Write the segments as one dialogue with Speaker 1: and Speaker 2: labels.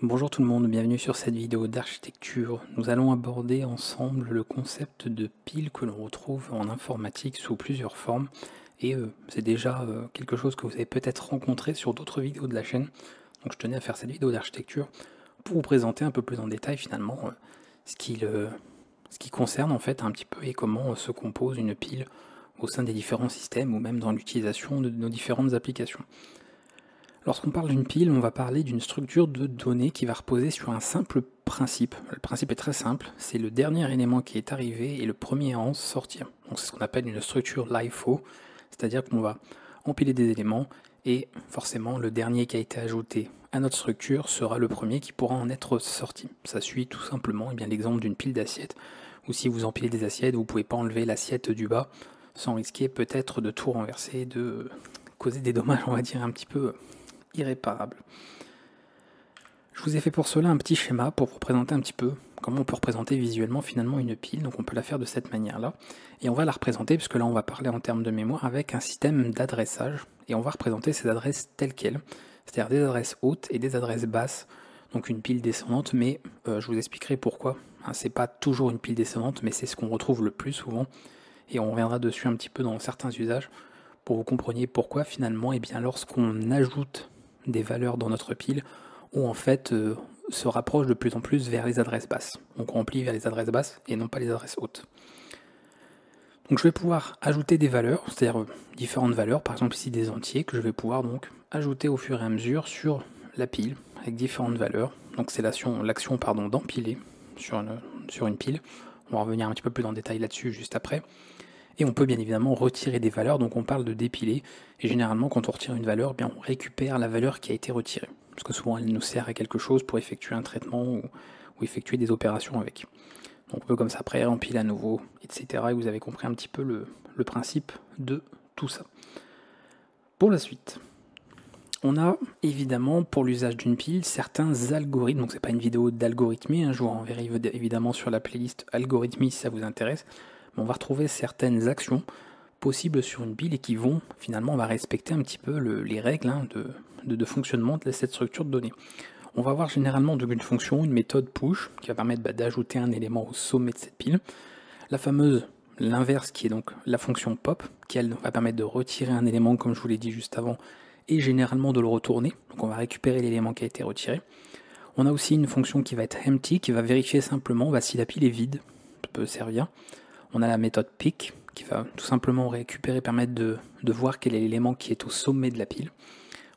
Speaker 1: Bonjour tout le monde, bienvenue sur cette vidéo d'architecture. Nous allons aborder ensemble le concept de pile que l'on retrouve en informatique sous plusieurs formes. Et c'est déjà quelque chose que vous avez peut-être rencontré sur d'autres vidéos de la chaîne. Donc je tenais à faire cette vidéo d'architecture pour vous présenter un peu plus en détail finalement ce qui concerne en fait un petit peu et comment se compose une pile au sein des différents systèmes ou même dans l'utilisation de nos différentes applications. Lorsqu'on parle d'une pile, on va parler d'une structure de données qui va reposer sur un simple principe. Le principe est très simple, c'est le dernier élément qui est arrivé et le premier à en sortir. Donc c'est ce qu'on appelle une structure LIFO, c'est-à-dire qu'on va empiler des éléments et forcément le dernier qui a été ajouté à notre structure sera le premier qui pourra en être sorti. Ça suit tout simplement l'exemple d'une pile d'assiettes, où si vous empilez des assiettes, vous ne pouvez pas enlever l'assiette du bas sans risquer peut-être de tout renverser, de causer des dommages, on va dire, un petit peu irréparable. Je vous ai fait pour cela un petit schéma pour vous présenter un petit peu comment on peut représenter visuellement finalement une pile. Donc on peut la faire de cette manière-là. Et on va la représenter, puisque là on va parler en termes de mémoire, avec un système d'adressage. Et on va représenter ces adresses telles quelles, c'est-à-dire des adresses hautes et des adresses basses. Donc une pile descendante, mais je vous expliquerai pourquoi. C'est pas toujours une pile descendante, mais c'est ce qu'on retrouve le plus souvent. Et on reviendra dessus un petit peu dans certains usages pour que vous compreniez pourquoi finalement, et bien lorsqu'on ajoute des valeurs dans notre pile, on en fait se rapproche de plus en plus vers les adresses basses. Donc on remplit vers les adresses basses et non pas les adresses hautes. Donc je vais pouvoir ajouter des valeurs, c'est-à-dire différentes valeurs, par exemple ici des entiers, que je vais pouvoir donc ajouter au fur et à mesure sur la pile, avec différentes valeurs. Donc c'est l'action d'empiler sur une pile. On va revenir un petit peu plus en détail là-dessus juste après. Et on peut bien évidemment retirer des valeurs, donc on parle de dépiler, et généralement quand on retire une valeur, bien on récupère la valeur qui a été retirée, parce que souvent elle nous sert à quelque chose pour effectuer un traitement ou effectuer des opérations avec. Donc on peut comme ça après empiler à nouveau, etc. Et vous avez compris un petit peu le principe de tout ça. Pour la suite, on a évidemment pour l'usage d'une pile certains algorithmes, donc c'est pas une vidéo d'algorithmie, je vous renverrai évidemment sur la playlist algorithmie si ça vous intéresse, on va retrouver certaines actions possibles sur une pile et qui vont, finalement, on va respecter un petit peu les règles de fonctionnement de cette structure de données. On va avoir généralement donc une fonction, une méthode push, qui va permettre d'ajouter un élément au sommet de cette pile. La fameuse, l'inverse, qui est donc la fonction pop, qui elle va permettre de retirer un élément, comme je vous l'ai dit juste avant, et généralement de le retourner. Donc on va récupérer l'élément qui a été retiré. On a aussi une fonction qui va être empty, qui va vérifier simplement si la pile est vide. Ça peut servir. On a la méthode pick qui va tout simplement récupérer, permettre de voir quel est l'élément qui est au sommet de la pile.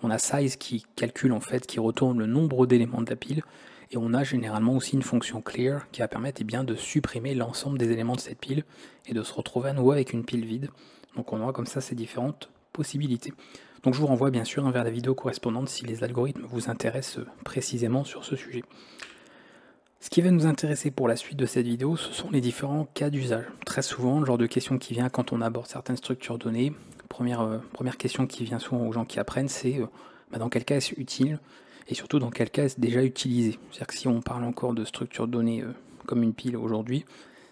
Speaker 1: On a size qui calcule en fait, qui retourne le nombre d'éléments de la pile. Et on a généralement aussi une fonction clear qui va permettre de supprimer l'ensemble des éléments de cette pile et de se retrouver à nouveau avec une pile vide. Donc on aura comme ça ces différentes possibilités. Donc je vous renvoie bien sûr vers la vidéo correspondante si les algorithmes vous intéressent précisément sur ce sujet. Ce qui va nous intéresser pour la suite de cette vidéo, ce sont les différents cas d'usage. Très souvent, le genre de question qui vient quand on aborde certaines structures données, première question qui vient souvent aux gens qui apprennent, c'est dans quel cas est-ce utile et surtout dans quel cas est-ce déjà utilisé. C'est-à-dire que si on parle encore de structure données comme une pile aujourd'hui,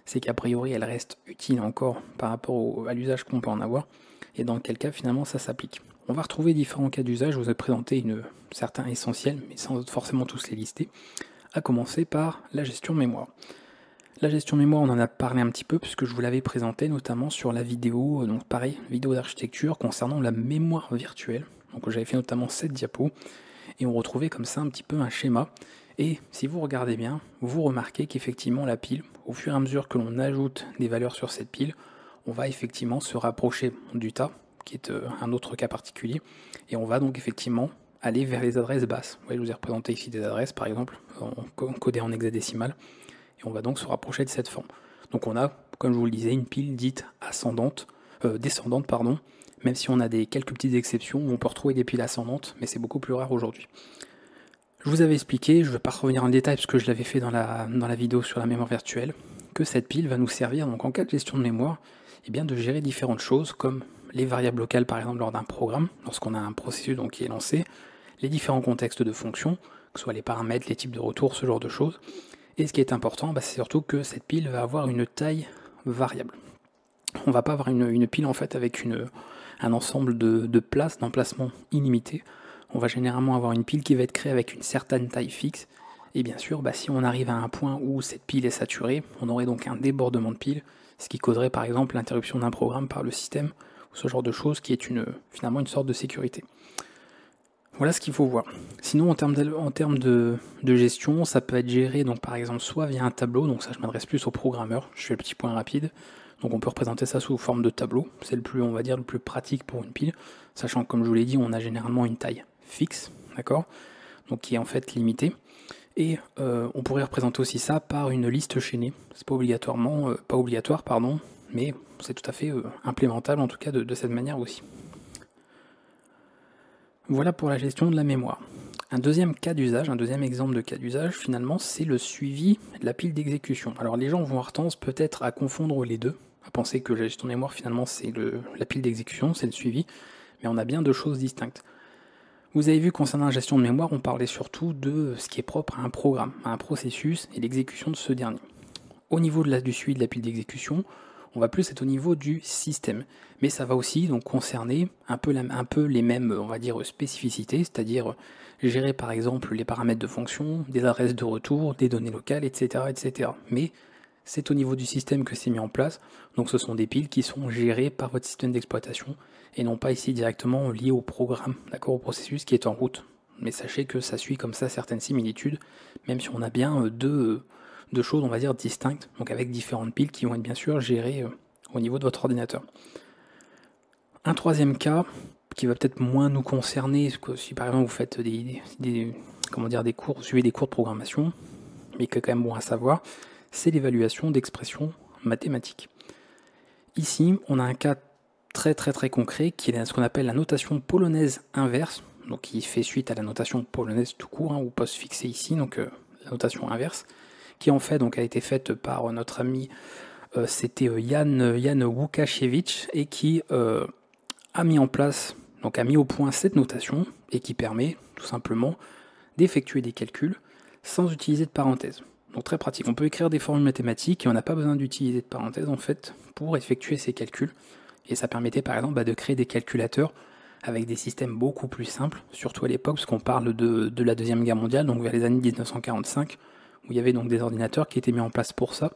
Speaker 1: c'est qu'a priori elle reste utile encore par rapport à l'usage qu'on peut en avoir et dans quel cas finalement ça s'applique. On va retrouver différents cas d'usage, je vous ai présenté certains essentiels, mais sans forcément tous les lister. À commencer par la gestion mémoire. La gestion mémoire, on en a parlé un petit peu puisque je vous l'avais présenté notamment sur la vidéo, donc pareil, vidéo d'architecture concernant la mémoire virtuelle. Donc j'avais fait notamment cette diapo et on retrouvait comme ça un petit peu un schéma. Et si vous regardez bien, vous remarquez qu'effectivement la pile, au fur et à mesure que l'on ajoute des valeurs sur cette pile, on va effectivement se rapprocher du tas, qui est un autre cas particulier, et on va donc effectivement aller vers les adresses basses. Vous voyez, je vous ai représenté ici des adresses, par exemple, codées en hexadécimal, et on va donc se rapprocher de cette forme. Donc on a, comme je vous le disais, une pile dite descendante, même si on a quelques petites exceptions où on peut retrouver des piles ascendantes, mais c'est beaucoup plus rare aujourd'hui. Je vous avais expliqué, je ne vais pas revenir en détail parce que je l'avais fait dans la vidéo sur la mémoire virtuelle, que cette pile va nous servir donc en cas de gestion de mémoire, de gérer différentes choses comme les variables locales par exemple lors d'un programme, lorsqu'on a un processus qui est lancé, les différents contextes de fonctions, que ce soit les paramètres, les types de retours, ce genre de choses. Et ce qui est important, c'est surtout que cette pile va avoir une taille variable. On ne va pas avoir une pile en fait avec un ensemble de places, d'emplacements illimités. On va généralement avoir une pile qui va être créée avec une certaine taille fixe Et bien sûr, si on arrive à un point où cette pile est saturée, on aurait donc un débordement de pile, ce qui causerait par exemple l'interruption d'un programme par le système, ou ce genre de choses qui est finalement une sorte de sécurité. Voilà ce qu'il faut voir. Sinon, en termes de gestion, ça peut être géré donc par exemple soit via un tableau, donc ça je m'adresse plus aux programmeurs, je fais le petit point rapide. Donc on peut représenter ça sous forme de tableau, c'est le plus pratique pour une pile, sachant que comme je vous l'ai dit, on a généralement une taille fixe, d'accord, donc qui est en fait limitée. Et on pourrait représenter aussi ça par une liste chaînée. C'est pas obligatoire, mais c'est tout à fait implémentable en tout cas de cette manière aussi. Voilà pour la gestion de la mémoire. Un deuxième exemple de cas d'usage, finalement, c'est le suivi de la pile d'exécution. Alors les gens vont avoir tendance peut-être à confondre les deux, à penser que la gestion de mémoire, finalement, c'est la pile d'exécution, c'est le suivi, mais on a bien deux choses distinctes. Vous avez vu, concernant la gestion de mémoire, on parlait surtout de ce qui est propre à un programme, à un processus et l'exécution de ce dernier. Au niveau du suivi de la pile d'exécution, on va plus être au niveau du système. Mais ça va aussi donc concerner un peu les mêmes, on va dire, spécificités, c'est-à-dire gérer par exemple les paramètres de fonction, des adresses de retour, des données locales, etc. etc. Mais c'est au niveau du système que c'est mis en place, donc ce sont des piles qui sont gérées par votre système d'exploitation et non pas ici directement liées au programme, d'accord, au processus qui est en route. Mais sachez que ça suit comme ça certaines similitudes, même si on a bien deux choses, on va dire, distinctes, donc avec différentes piles qui vont être bien sûr gérées au niveau de votre ordinateur. Un troisième cas, qui va peut-être moins nous concerner, si par exemple vous faites des cours, vous suivez des cours de programmation, mais qui est quand même bon à savoir, c'est l'évaluation d'expressions mathématiques. Ici, on a un cas très concret qui est ce qu'on appelle la notation polonaise inverse, donc qui fait suite à la notation polonaise tout court, ou postfixée ici, donc la notation inverse, qui en fait donc a été faite par notre ami c'était Jan Łukasiewicz, et qui a mis au point cette notation et qui permet tout simplement d'effectuer des calculs sans utiliser de parenthèses. Donc très pratique, on peut écrire des formules mathématiques et on n'a pas besoin d'utiliser de parenthèses en fait pour effectuer ces calculs, et ça permettait par exemple de créer des calculateurs avec des systèmes beaucoup plus simples, surtout à l'époque, parce qu'on parle de la Deuxième Guerre mondiale, donc vers les années 1945, où il y avait donc des ordinateurs qui étaient mis en place pour ça,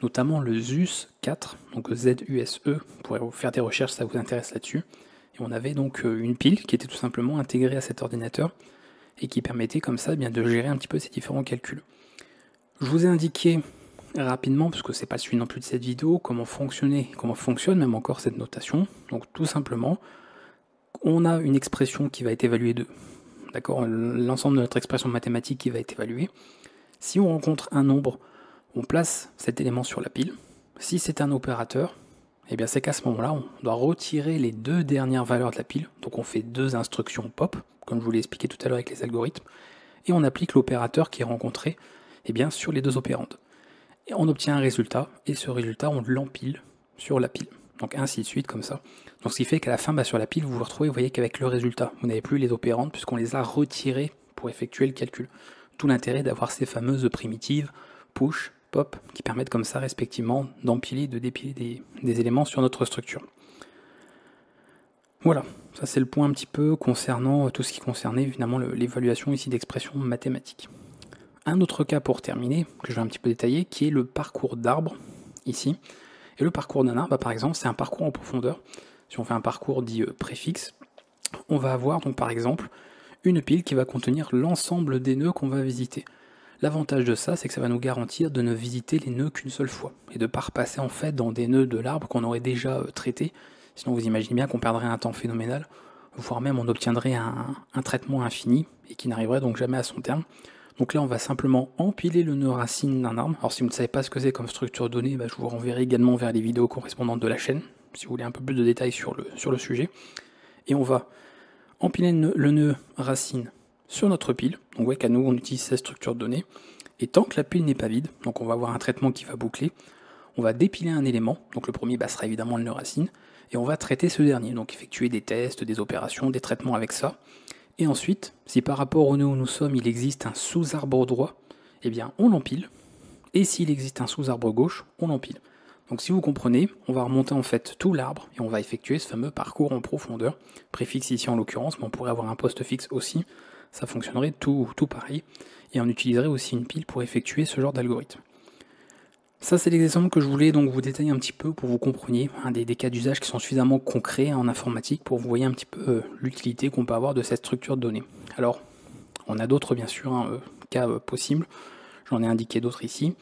Speaker 1: notamment le ZUS 4, donc ZUSE, vous pourrez vous faire des recherches si ça vous intéresse là-dessus. Et on avait donc une pile qui était tout simplement intégrée à cet ordinateur et qui permettait comme ça de gérer un petit peu ces différents calculs. Je vous ai indiqué rapidement, parce que c'est pas le sujet non plus de cette vidéo, comment fonctionne même encore cette notation. Donc tout simplement, on a une expression qui va être évaluée d'accord, l'ensemble de notre expression mathématique qui va être évaluée. Si on rencontre un nombre, on place cet élément sur la pile. Si c'est un opérateur, bien c'est qu'à ce moment-là, on doit retirer les deux dernières valeurs de la pile. Donc on fait deux instructions pop, comme je vous l'ai expliqué tout à l'heure avec les algorithmes, et on applique l'opérateur qui est rencontré sur les deux opérandes. Et on obtient un résultat, et ce résultat, on l'empile sur la pile. Donc ainsi de suite, comme ça. Donc ce qui fait qu'à la fin, sur la pile, vous vous retrouvez, vous voyez qu'avec le résultat, vous n'avez plus les opérandes, puisqu'on les a retirées pour effectuer le calcul. Tout l'intérêt d'avoir ces fameuses primitives, push, pop, qui permettent comme ça respectivement d'empiler, de dépiler des éléments sur notre structure. Voilà, ça c'est le point un petit peu concernant tout ce qui concernait évidemment l'évaluation ici d'expressions mathématiques. Un autre cas pour terminer, que je vais un petit peu détailler, qui est le parcours d'arbre, ici. Et le parcours d'un arbre, par exemple, c'est un parcours en profondeur. Si on fait un parcours dit préfixe, on va avoir donc par exemple une pile qui va contenir l'ensemble des nœuds qu'on va visiter. L'avantage de ça, c'est que ça va nous garantir de ne visiter les nœuds qu'une seule fois, et de ne pas repasser en fait dans des nœuds de l'arbre qu'on aurait déjà traités. Sinon vous imaginez bien qu'on perdrait un temps phénoménal, voire même on obtiendrait un traitement infini, et qui n'arriverait donc jamais à son terme. Donc là on va simplement empiler le nœud racine d'un arbre. Alors si vous ne savez pas ce que c'est comme structure donnée, je vous renverrai également vers les vidéos correspondantes de la chaîne, si vous voulez un peu plus de détails sur le sujet. Et on va empiler le nœud racine sur notre pile. Donc vous voyez qu'à nous on utilise cette structure de données, et tant que la pile n'est pas vide, donc on va avoir un traitement qui va boucler, on va dépiler un élément, donc le premier sera évidemment le nœud racine, et on va traiter ce dernier, donc effectuer des tests, des opérations, des traitements avec ça. Et ensuite, si par rapport au nœud où nous sommes il existe un sous-arbre droit, on l'empile, et s'il existe un sous-arbre gauche, on l'empile. Donc si vous comprenez, on va remonter en fait tout l'arbre et on va effectuer ce fameux parcours en profondeur, préfixe ici en l'occurrence, mais on pourrait avoir un postfixe aussi, ça fonctionnerait tout pareil. et on utiliserait aussi une pile pour effectuer ce genre d'algorithme. Ça, c'est l'exemple que je voulais donc vous détailler un petit peu pour que vous compreniez des cas d'usage qui sont suffisamment concrets en informatique pour que vous voyez un petit peu l'utilité qu'on peut avoir de cette structure de données. Alors, on a d'autres bien sûr cas possibles, j'en ai indiqué d'autres ici,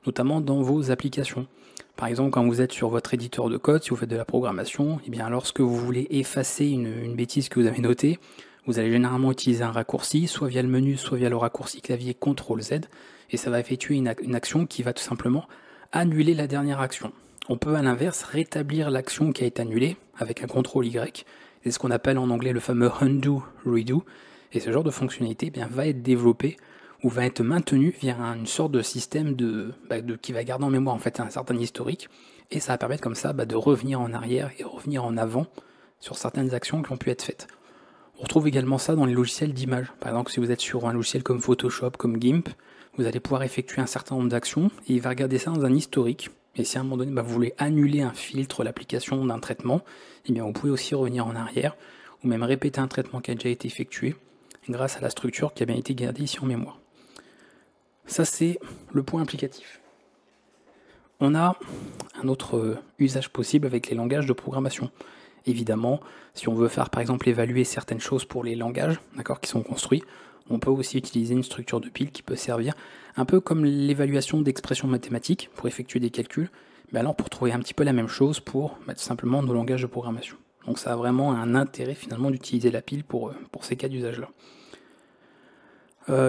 Speaker 1: notamment dans vos applications. Par exemple, quand vous êtes sur votre éditeur de code, si vous faites de la programmation, et bien lorsque vous voulez effacer une bêtise que vous avez notée, vous allez généralement utiliser un raccourci, soit via le menu, soit via le raccourci clavier CTRL-Z, et ça va effectuer une action qui va tout simplement annuler la dernière action. On peut à l'inverse rétablir l'action qui a été annulée avec un CTRL-Y, c'est ce qu'on appelle en anglais le fameux undo, redo, et ce genre de fonctionnalité va être développé ou va être maintenu via une sorte de système qui va garder en mémoire en fait un certain historique, et ça va permettre comme ça de revenir en arrière et revenir en avant sur certaines actions qui ont pu être faites. On retrouve également ça dans les logiciels d'image. Par exemple, si vous êtes sur un logiciel comme Photoshop, comme GIMP, vous allez pouvoir effectuer un certain nombre d'actions et il va regarder ça dans un historique. Et si à un moment donné, vous voulez annuler un filtre, l'application d'un traitement, vous pouvez aussi revenir en arrière ou même répéter un traitement qui a déjà été effectué grâce à la structure qui a bien été gardée ici en mémoire. Ça, c'est le point applicatif. On a un autre usage possible avec les langages de programmation. Évidemment, si on veut faire par exemple évaluer certaines choses pour les langages qui sont construits, on peut aussi utiliser une structure de pile qui peut servir un peu comme l'évaluation d'expressions mathématiques pour effectuer des calculs, mais alors pour trouver un petit peu la même chose pour tout simplement nos langages de programmation. Donc ça a vraiment un intérêt finalement d'utiliser la pile pour ces cas d'usage-là.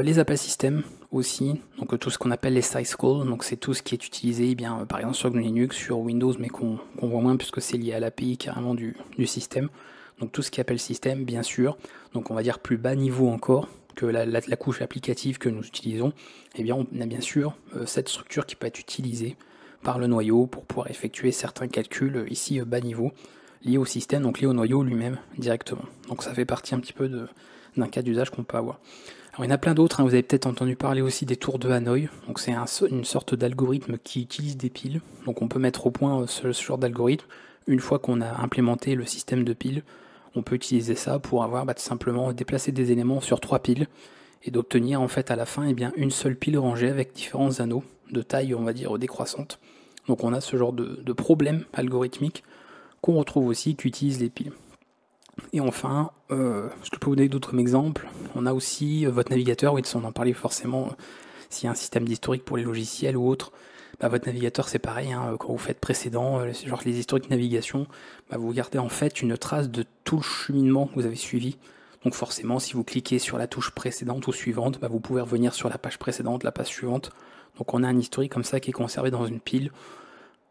Speaker 1: Les appels système aussi, donc tout ce qu'on appelle les size calls, donc c'est tout ce qui est utilisé par exemple sur Linux, sur Windows, mais qu'on voit moins puisque c'est lié à l'API carrément du système. Donc tout ce qui appelle système, bien sûr, donc on va dire plus bas niveau encore que la couche applicative que nous utilisons, on a bien sûr cette structure qui peut être utilisée par le noyau pour pouvoir effectuer certains calculs ici bas niveau, liés au système, donc liés au noyau lui-même directement. Donc ça fait partie un petit peu d'un cas d'usage qu'on peut avoir. Alors il y en a plein d'autres, vous avez peut-être entendu parler aussi des tours de Hanoï, donc c'est une sorte d'algorithme qui utilise des piles, donc on peut mettre au point ce genre d'algorithme. Une fois qu'on a implémenté le système de piles, on peut utiliser ça pour avoir tout simplement déplacer des éléments sur 3 piles et d'obtenir en fait à la fin une seule pile rangée avec différents anneaux de taille on va dire décroissante. Donc on a ce genre de problème algorithmique qu'on retrouve aussi qui utilise les piles. Et enfin, je peux vous donner d'autres exemples. On a aussi votre navigateur, oui, on en parlait forcément, s'il y a un système d'historique pour les logiciels ou autre, votre navigateur c'est pareil, quand vous faites précédent, genre les historiques de navigation, vous gardez en fait une trace de tout le cheminement que vous avez suivi. Donc forcément, si vous cliquez sur la touche précédente ou suivante, vous pouvez revenir sur la page précédente, la page suivante. Donc on a un historique comme ça qui est conservé dans une pile.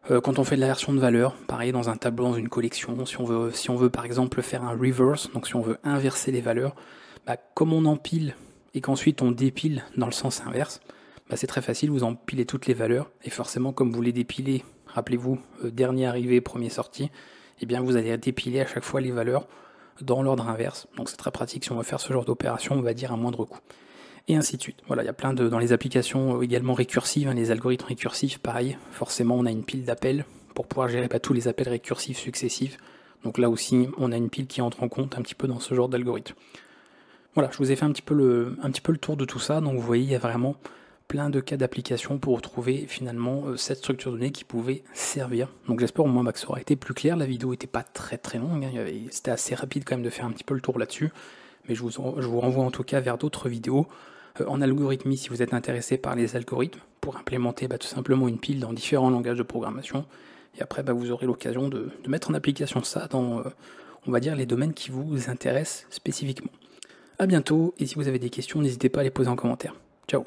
Speaker 1: Quand on fait de l'aversion de valeur, pareil dans un tableau, dans une collection, si on veut par exemple faire un reverse, donc si on veut inverser les valeurs, comme on empile et qu'ensuite on dépile dans le sens inverse, c'est très facile, vous empilez toutes les valeurs, et forcément comme vous les dépilez, rappelez-vous, dernier arrivé, premier sorti, vous allez dépiler à chaque fois les valeurs dans l'ordre inverse, donc c'est très pratique si on veut faire ce genre d'opération, on va dire à moindre coût. Et ainsi de suite. Voilà, il y a plein dans les applications également récursives, les algorithmes récursifs, pareil, forcément on a une pile d'appels pour pouvoir gérer tous les appels récursifs successifs, donc là aussi on a une pile qui entre en compte un petit peu dans ce genre d'algorithme. Voilà, je vous ai fait un petit peu le tour de tout ça, donc vous voyez il y a vraiment plein de cas d'application pour retrouver finalement cette structure de données qui pouvait servir. Donc j'espère au moins que ça aura été plus clair, la vidéo n'était pas très longue, c'était assez rapide quand même de faire un petit peu le tour là-dessus, mais je vous renvoie en tout cas vers d'autres vidéos en algorithmie si vous êtes intéressé par les algorithmes pour implémenter tout simplement une pile dans différents langages de programmation, et après vous aurez l'occasion de mettre en application ça dans on va dire les domaines qui vous intéressent spécifiquement. A bientôt, et si vous avez des questions n'hésitez pas à les poser en commentaire. Ciao.